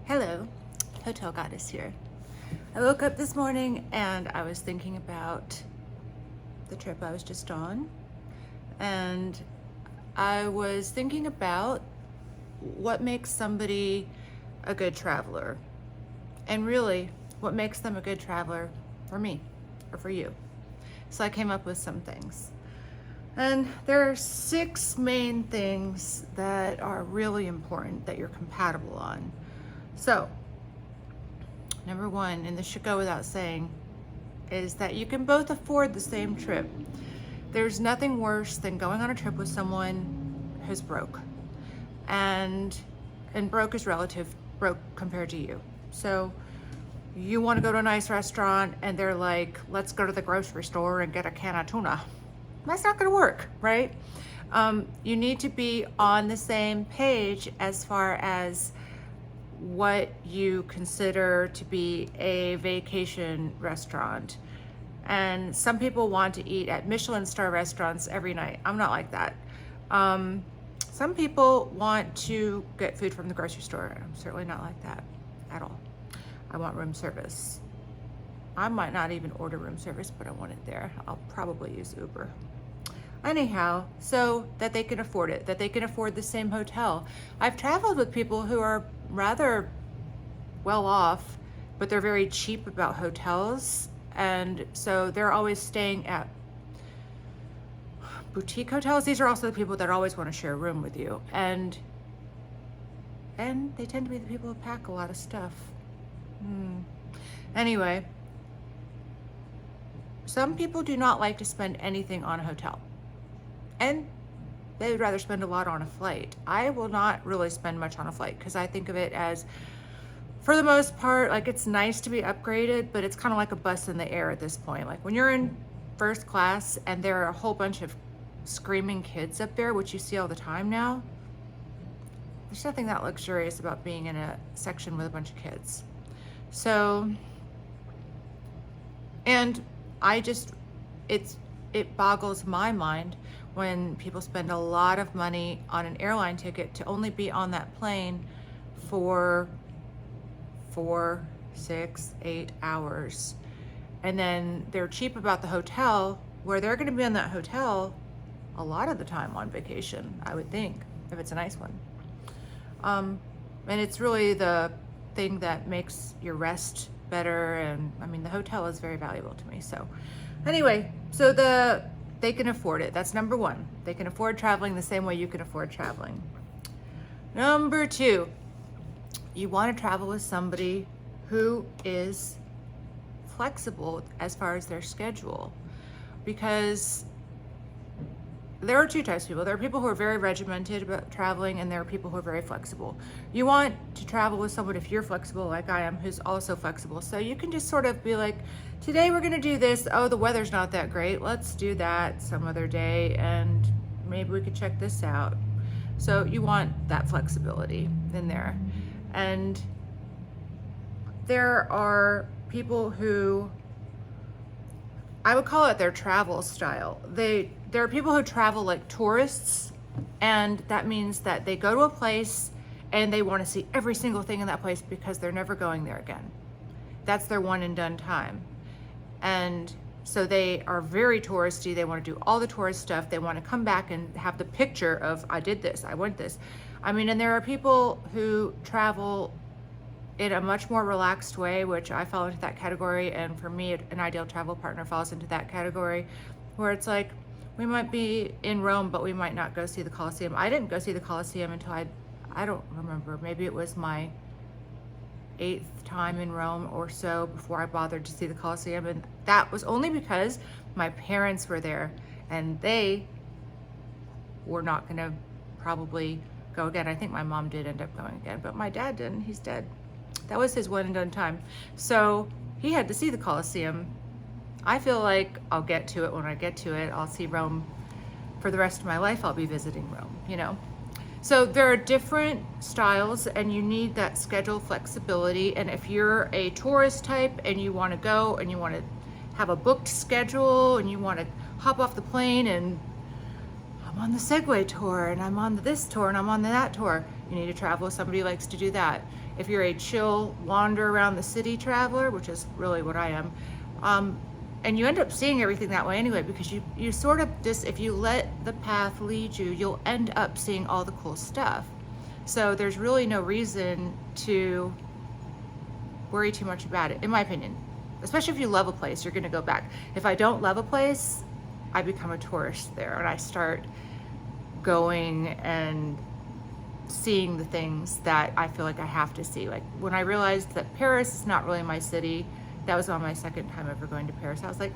Hello, Hotel Goddess here. I woke up this morning and I was thinking about the trip I was just on, and I was thinking about what makes somebody a good traveler, and really what makes them a good traveler for me or for you. So I came up with some things. And there are 6 main things that are really important that you're compatible on. So, number 1, and this should go without saying, is that you can both afford the same trip. There's nothing worse than going on a trip with someone who's broke. And broke is relative, broke compared to you. So you want to go to a nice restaurant and they're like, let's go to the grocery store and get a can of tuna. That's not going to work, right? You need to be on the same page as far as what you consider to be a vacation restaurant. And some people want to eat at Michelin star restaurants every night. I'm not like that. Some people want to get food from the grocery store. I'm certainly not like that at all. I want room service. I might not even order room service, but I want it there. I'll probably use Uber. Anyhow, so that they can afford it, that they can afford the same hotel. I've traveled with people who are rather well off, but they're very cheap about hotels. And so they're always staying at boutique hotels. These are also the people that always want to share a room with you. And they tend to be the people who pack a lot of stuff. Anyway, some people do not like to spend anything on a hotel. And they would rather spend a lot on a flight. I will not really spend much on a flight because I think of it as, for the most part, like it's nice to be upgraded, but it's kind of like a bus in the air at this point. Like when you're in first class and there are a whole bunch of screaming kids up there, which you see all the time now, there's nothing that luxurious about being in a section with a bunch of kids. So, and it boggles my mind when people spend a lot of money on an airline ticket to only be on that plane for 4, 6, 8 hours. And then they're cheap about the hotel, where they're going to be in that hotel a lot of the time on vacation, I would think, if it's a nice one. And it's really the thing that makes your rest better. And I mean, the hotel is very valuable to me. So anyway, so they can afford it. That's number 1. They can afford traveling the same way you can afford traveling. Number 2, you want to travel with somebody who is flexible as far as their schedule, because there are 2 types of people. There are people who are very regimented about traveling, and there are people who are very flexible. You want to travel with someone, if you're flexible like I am, who's also flexible. So you can just sort of be like, today we're going to do this. Oh, the weather's not that great. Let's do that some other day, and maybe we could check this out. So you want that flexibility in there. And there are people who, I would call it their travel style. There are people who travel like tourists, and that means that they go to a place and they want to see every single thing in that place because they're never going there again. That's their one and done time. And so they are very touristy. They want to do all the tourist stuff. They want to come back and have the picture of, I did this, I went this. I mean, and there are people who travel in a much more relaxed way, which I fall into that category. And for me, an ideal travel partner falls into that category, where it's like, we might be in Rome, but we might not go see the Colosseum. I didn't go see the Colosseum until I don't remember, maybe it was my 8th time in Rome or so before I bothered to see the Colosseum. And that was only because my parents were there and they were not going to probably go again. I think my mom did end up going again, but my dad didn't. He's dead. That was his one and done time. So he had to see the Colosseum. I feel like I'll get to it when I get to it. I'll see Rome for the rest of my life. I'll be visiting Rome, you know. So there are different styles, and you need that schedule flexibility. And if you're a tourist type and you want to go and you want to have a booked schedule and you want to hop off the plane and I'm on the Segway tour and I'm on this tour and I'm on that tour, You need to travel with somebody who likes to do that. If you're a chill, wander around the city traveler, which is really what I am, and you end up seeing everything that way anyway, because you sort of just, if you let the path lead you, you'll end up seeing all the cool stuff. So there's really no reason to worry too much about it, in my opinion. Especially if you love a place, you're gonna go back. If I don't love a place, I become a tourist there, and I start going and seeing the things that I feel like I have to see. Like when I realized that Paris is not really my city, that was on my second time ever going to Paris. I was like,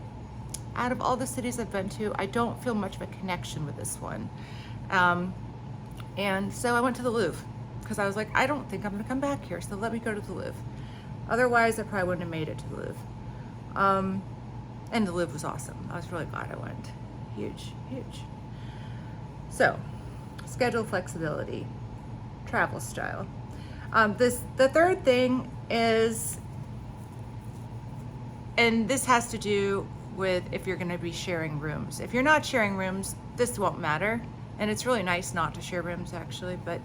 out of all the cities I've been to, I don't feel much of a connection with this one. And so I went to the Louvre because I was like, I don't think I'm gonna come back here, so let me go to the Louvre. Otherwise, I probably wouldn't have made it to the Louvre. And the Louvre was awesome. I was really glad I went. Huge, huge. So, schedule flexibility, travel style. The third thing is, and this has to do with if you're gonna be sharing rooms. If you're not sharing rooms, this won't matter. And it's really nice not to share rooms actually, but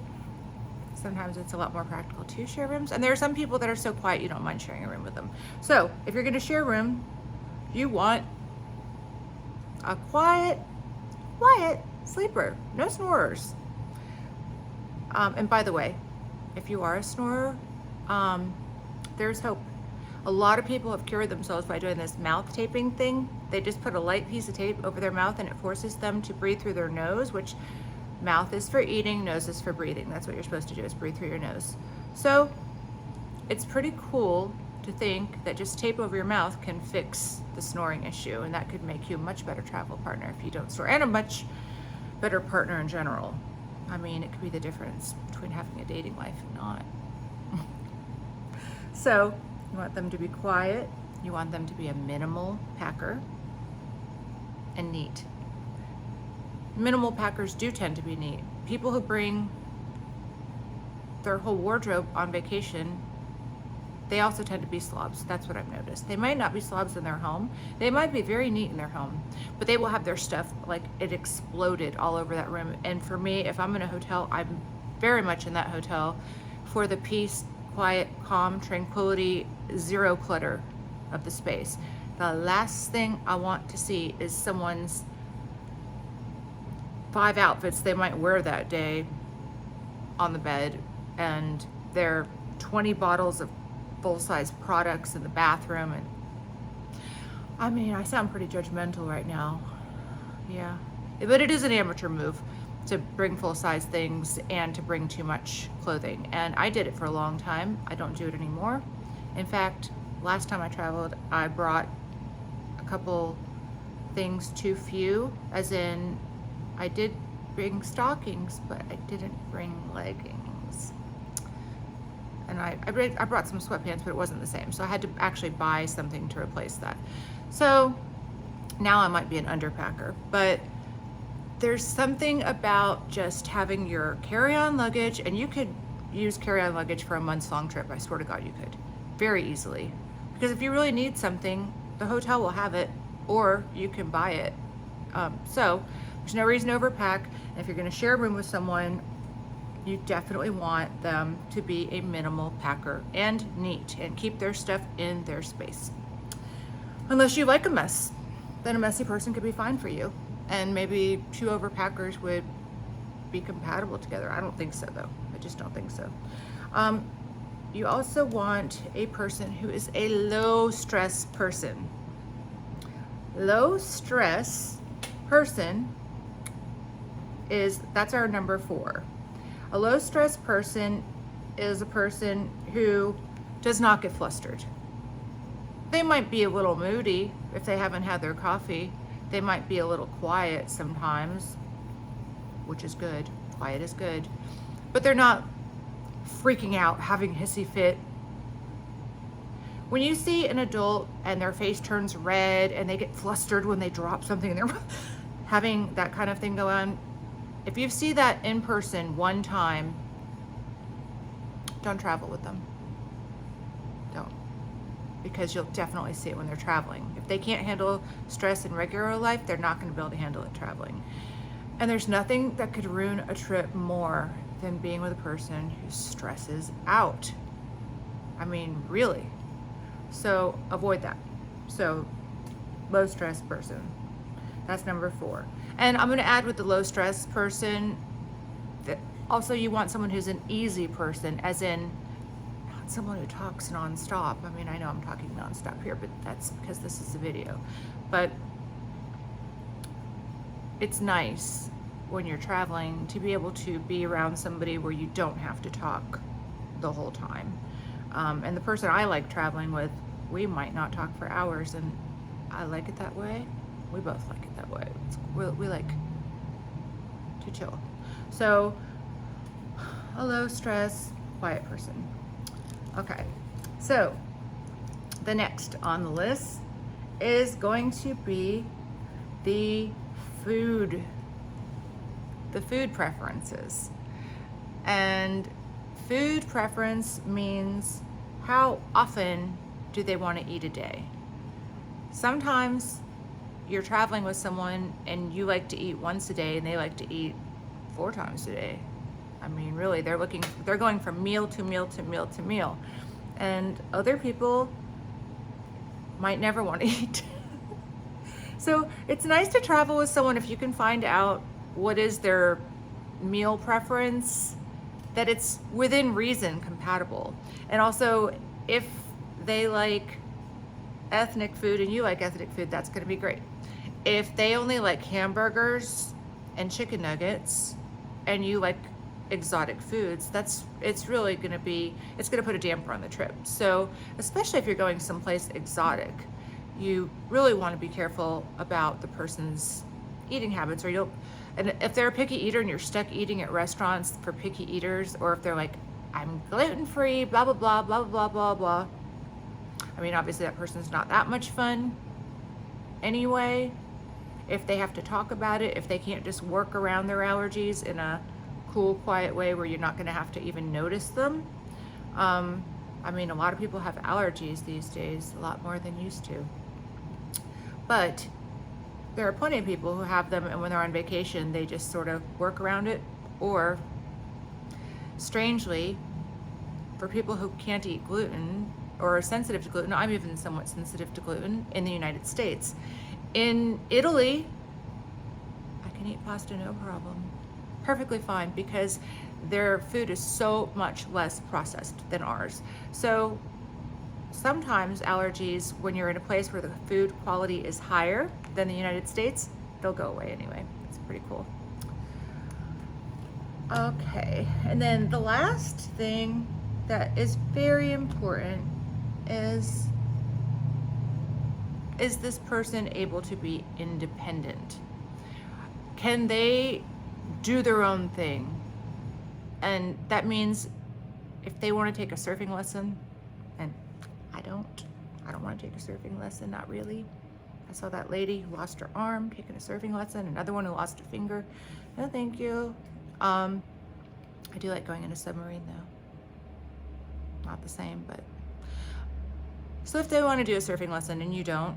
sometimes it's a lot more practical to share rooms. And there are some people that are so quiet you don't mind sharing a room with them. So if you're gonna share a room, you want a quiet sleeper, no snorers. And by the way, if you are a snorer, there's hope. A lot of people have cured themselves by doing this mouth taping thing. They just put a light piece of tape over their mouth and it forces them to breathe through their nose, which mouth is for eating, nose is for breathing. That's what you're supposed to do, is breathe through your nose. So it's pretty cool to think that just tape over your mouth can fix the snoring issue, and that could make you a much better travel partner if you don't snore, and a much better partner in general. I mean, it could be the difference between having a dating life and not. So you want them to be quiet, you want them to be a minimal packer, and neat. Minimal packers do tend to be neat. People who bring their whole wardrobe on vacation, they also tend to be slobs. That's what I've noticed. They might not be slobs in their home. They might be very neat in their home, but they will have their stuff like it exploded all over that room. And for me, if I'm in a hotel, I'm very much in that hotel for the peace, quiet, calm, tranquility, zero clutter of the space. The last thing I want to see is someone's 5 outfits they might wear that day on the bed, and their 20 bottles of full-size products in the bathroom. And I mean, I sound pretty judgmental right now. Yeah, but it is an amateur move to bring full-size things and to bring too much clothing. And I did it for a long time. I don't do it anymore. In fact, last time I traveled, I brought a couple things too few, as in I did bring stockings, but I didn't bring leggings. And I brought some sweatpants, but it wasn't the same. So I had to actually buy something to replace that. So now I might be an underpacker, but there's something about just having your carry-on luggage, and you could use carry-on luggage for a months-long trip. I swear to God, you could very easily. Because if you really need something, the hotel will have it, or you can buy it. So there's no reason to overpack. And if you're gonna share a room with someone, you definitely want them to be a minimal packer and neat and keep their stuff in their space. Unless you like a mess, then a messy person could be fine for you. And maybe 2 overpackers would be compatible together. I don't think so though. I just don't think so. You also want a person who is a low stress person. Low stress person that's our number 4. A low stress person is a person who does not get flustered. They might be a little moody if they haven't had their coffee. They might be a little quiet sometimes, which is good. Quiet is good. But they're not freaking out, having hissy fit. When you see an adult and their face turns red and they get flustered when they drop something and they're having that kind of thing go on, if you see that in person one time, don't travel with them. Don't. Because you'll definitely see it when they're traveling. If they can't handle stress in regular life, they're not going to be able to handle it traveling. And there's nothing that could ruin a trip more than being with a person who stresses out. I mean, really. So avoid that. So low stress person. That's number 4. And I'm going to add with the low stress person that also you want someone who's an easy person, as in not someone who talks nonstop. I mean, I know I'm talking nonstop here, but that's because this is a video. But it's nice when you're traveling to be able to be around somebody where you don't have to talk the whole time. And the person I like traveling with, we might not talk for hours, and I like it that way. We both like it that way. We like to chill. So a low stress, quiet person. Okay, so the next on the list is going to be the food preferences. And food preference means how often do they want to eat a day. Sometimes you're traveling with someone and you like to eat once a day and they like to eat 4 times a day. I mean, really, they're going from meal to meal to meal to meal. And other people might never want to eat. So it's nice to travel with someone if you can find out what is their meal preference, that it's within reason compatible. And also, if they like ethnic food and you like ethnic food, that's going to be great. If they only like hamburgers and chicken nuggets and you like exotic foods, it's really going to put a damper on the trip. So especially if you're going someplace exotic, you really want to be careful about the person's eating habits, and if they're a picky eater and you're stuck eating at restaurants for picky eaters, or if they're like, I'm gluten-free, blah, blah, blah, blah, blah, blah, blah. I mean, obviously that person's not that much fun anyway. If they have to talk about it, if they can't just work around their allergies in a cool, quiet way where you're not going to have to even notice them. I mean, a lot of people have allergies these days, a lot more than used to. But there are plenty of people who have them, and when they're on vacation, they just sort of work around it. Or, strangely, for people who can't eat gluten or are sensitive to gluten, I'm even somewhat sensitive to gluten in the United States. In Italy, I can eat pasta no problem. Perfectly fine, because their food is so much less processed than ours. So sometimes allergies, when you're in a place where the food quality is higher than the United States, they'll go away anyway. It's pretty cool. Okay, and then the last thing that is very important is this person able to be independent? Can they do their own thing? And that means if they want to take a surfing lesson, and I don't want to take a surfing lesson, not really. I saw that lady who lost her arm taking a surfing lesson, another one who lost a finger. No, thank you. I do like going in a submarine though. Not the same, but. So if they want to do a surfing lesson and you don't,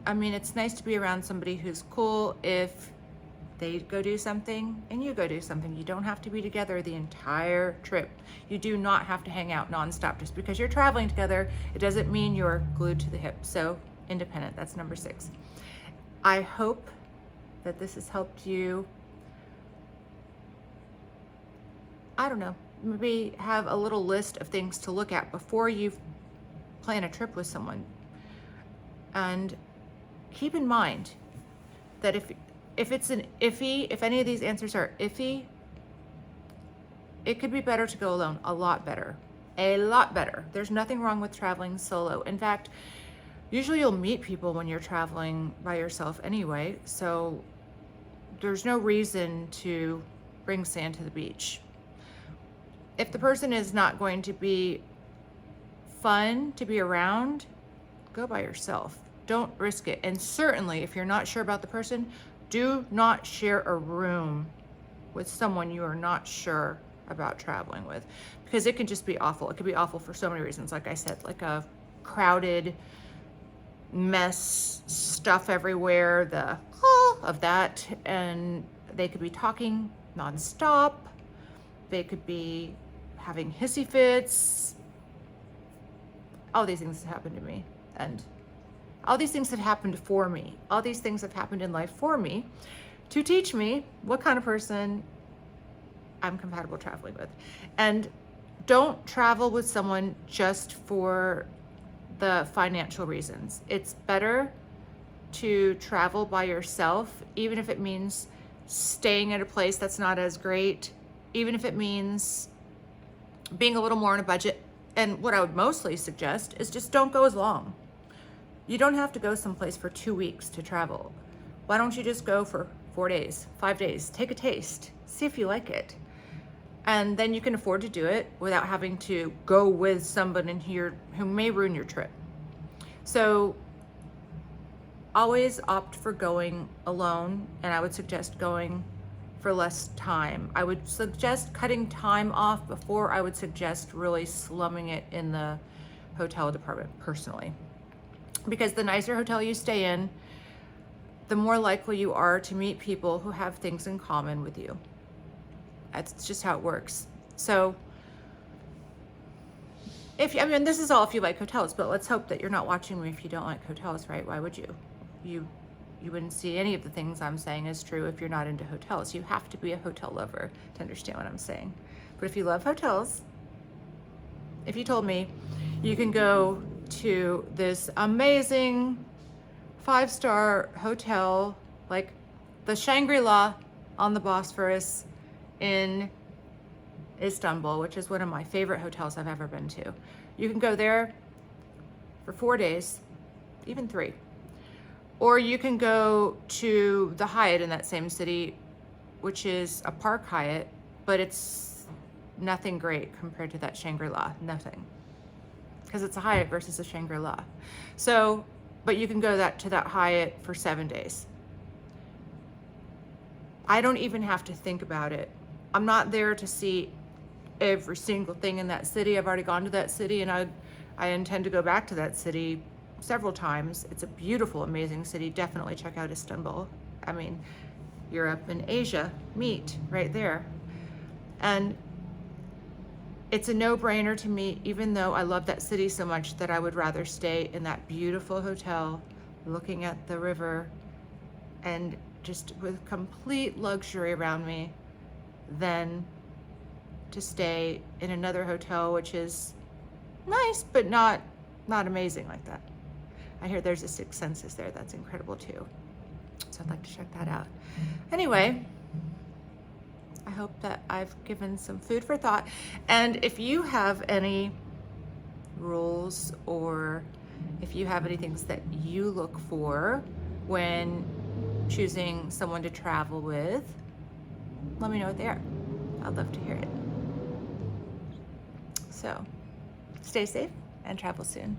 I mean, it's nice to be around somebody who's cool if they go do something and you go do something. You don't have to be together the entire trip. You do not have to hang out nonstop. Just because you're traveling together, it doesn't mean you're glued to the hip. So independent, that's number 6. I hope that this has helped you, I don't know, maybe have a little list of things to look at before you plan a trip with someone. And keep in mind that if it's an iffy, if any of these answers are iffy, it could be better to go alone, a lot better. There's nothing wrong with traveling solo. In fact, usually you'll meet people when you're traveling by yourself anyway, so there's no reason to bring sand to the beach. If the person is not going to be fun to be around, go by yourself. Don't risk it. And certainly, if you're not sure about the person, do not share a room with someone you are not sure about traveling with, because it can just be awful. It could be awful for so many reasons. Like I said, like a crowded mess, stuff everywhere, of that, and they could be talking nonstop. They could be having hissy fits. All these things have happened to me, and all these things have happened for me. All these things have happened in life for me to teach me what kind of person I'm compatible traveling with. And don't travel with someone just for the financial reasons. It's better to travel by yourself, even if it means staying at a place that's not as great, even if it means being a little more on a budget. And what I would mostly suggest is just don't go as long. You don't have to go someplace for 2 weeks to travel. Why don't you just go for 4 days, 5 days, take a taste, see if you like it. And then you can afford to do it without having to go with somebody in here who may ruin your trip. So always opt for going alone, and I would suggest going for less time. I would suggest cutting time off before I would suggest really slumming it in the hotel department personally. Because the nicer hotel you stay in, the more likely you are to meet people who have things in common with you. That's just how it works. So this is all if you like hotels, but let's hope that you're not watching me if you don't like hotels, right? Why would you? You wouldn't see any of the things I'm saying as true if you're not into hotels. You have to be a hotel lover to understand what I'm saying. But if you love hotels, if you told me you can go to this amazing 5-star hotel like the Shangri-La on the Bosphorus in Istanbul, which is one of my favorite hotels I've ever been to. You can go there for 4 days, even 3. Or you can go to the Hyatt in that same city, which is a Park Hyatt, but it's nothing great compared to that Shangri-La, nothing. Because it's a Hyatt versus a Shangri-La. So, but you can go to that Hyatt for 7 days. I don't even have to think about it. I'm not there to see every single thing in that city. I've already gone to that city, and I intend to go back to that city several times. It's a beautiful, amazing city. Definitely check out Istanbul. I mean, Europe and Asia meet right there. And it's a no-brainer to me, even though I love that city so much, that I would rather stay in that beautiful hotel looking at the river and just with complete luxury around me than to stay in another hotel which is nice but not amazing like that. I hear there's a Six Senses there that's incredible too, so I'd like to check that out. Anyway, I hope that I've given some food for thought, and if you have any rules or if you have any things that you look for when choosing someone to travel with, let me know what they are. I'd love to hear it. So stay safe and travel soon.